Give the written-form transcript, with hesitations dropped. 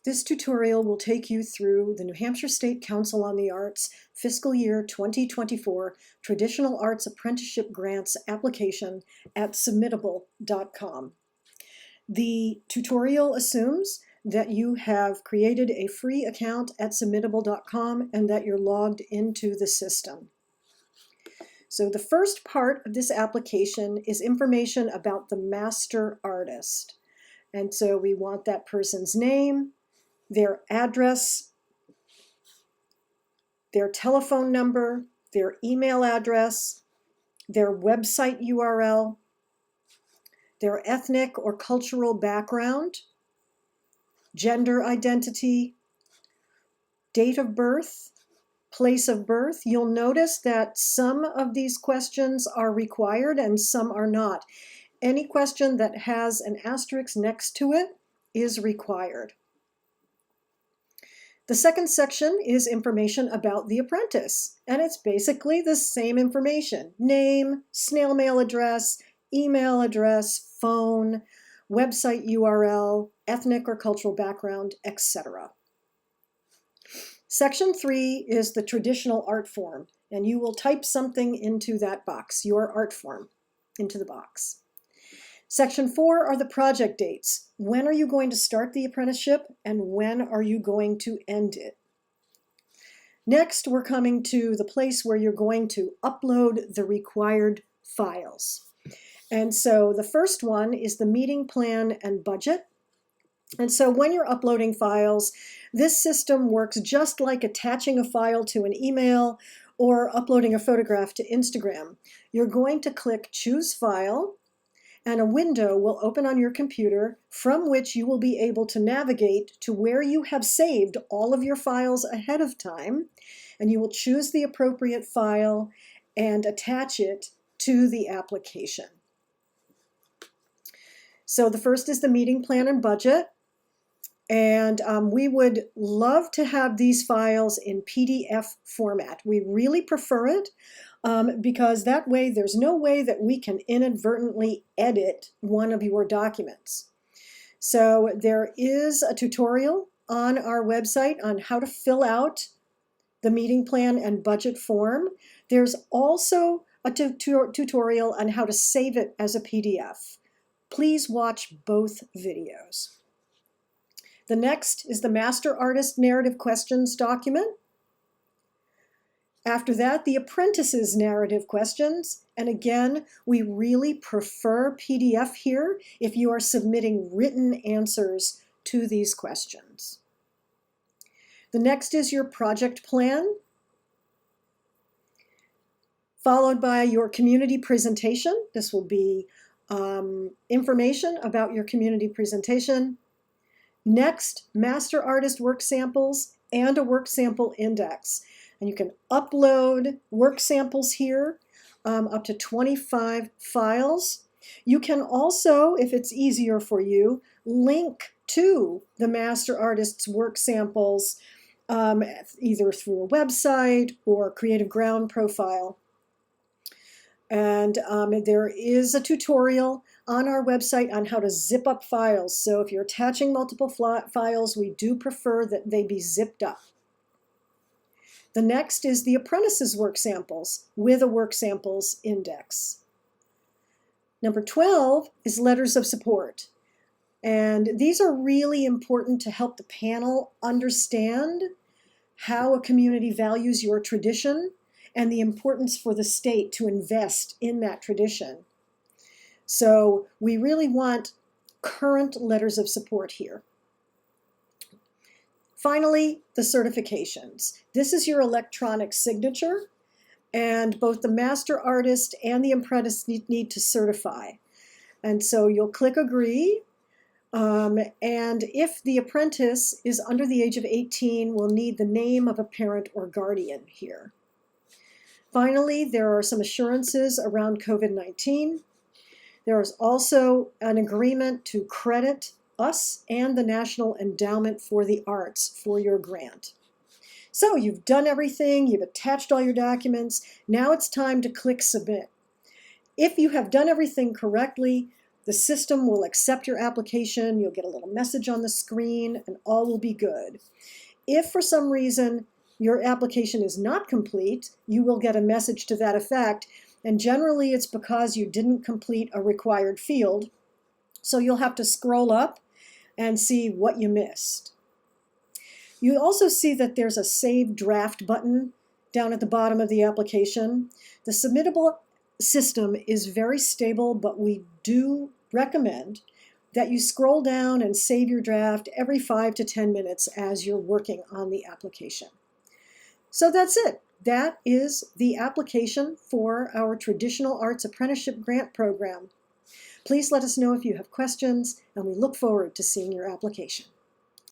This tutorial will take you through the New Hampshire State Council on the Arts Fiscal Year 2024 Traditional Arts Apprenticeship Grants application at submittable.com. The tutorial assumes that you have created a free account at submittable.com and that you're logged into the system. So the first part of this application is information about the master artist. And so we want that person's name, their address, their telephone number, their email address, their website URL, their ethnic or cultural background, gender identity, date of birth, place of birth. You'll notice that some of these questions are required and some are not. Any question that has an asterisk next to it is required. The second section is information about the apprentice, and it's basically the same information: name, snail mail address, email address, phone, website URL, ethnic or cultural background, etc. Section 3 is the traditional art form, and you will type something into that box, your art form, into the box. Section 4 are the project dates. When are you going to start the apprenticeship and when are you going to end it? Next, we're coming to the place where you're going to upload the required files. And so the first one is the meeting plan and budget. And so when you're uploading files, this system works just like attaching a file to an email or uploading a photograph to Instagram. You're going to click Choose File, and a window will open on your computer from which you will be able to navigate to where you have saved all of your files ahead of time, and you will choose the appropriate file and attach it to the application. So the first is the meeting plan and budget, and we would love to have these files in PDF format. We really prefer it. Because that way there's no way that we can inadvertently edit one of your documents. So there is a tutorial on our website on how to fill out the meeting plan and budget form. There's also a tutorial on how to save it as a PDF. Please watch both videos. The next is the Master Artist Narrative Questions document. After that, the apprentice's narrative questions. And again, we really prefer PDF here if you are submitting written answers to these questions. The next is your project plan, followed by your community presentation. This will be information about your community presentation. Next, master artist work samples and a work sample index. And you can upload work samples here, up to 25 files. You can also, if it's easier for you, link to the master artist's work samples either through a website or Creative Ground profile. And there is a tutorial on our website on how to zip up files. So if you're attaching multiple files, we do prefer that they be zipped up. The next is the apprentice's work samples with a work samples index. Number 12 is letters of support. And these are really important to help the panel understand how a community values your tradition and the importance for the state to invest in that tradition. So we really want current letters of support here. Finally, the certifications. This is your electronic signature, and both the master artist and the apprentice need to certify. And so you'll click Agree, and if the apprentice is under the age of 18, we'll need the name of a parent or guardian here. Finally, there are some assurances around COVID-19. There is also an agreement to credit us and the National Endowment for the Arts for your grant. So you've done everything, you've attached all your documents, now it's time to click Submit. If you have done everything correctly, The system will accept your application, you'll get a little message on the screen, and all will be good. If for some reason your application is not complete, you will get a message to that effect, and generally it's because you didn't complete a required field, so you'll have to scroll up and see what you missed. You also see that there's a Save Draft button down at the bottom of the application. The submittable system is very stable, but we do recommend that you scroll down and save your draft every 5 to 10 minutes as you're working on the application. So that's it. That is the application for our Traditional Arts Apprenticeship Grant Program. Please let us know if you have questions, and we look forward to seeing your application.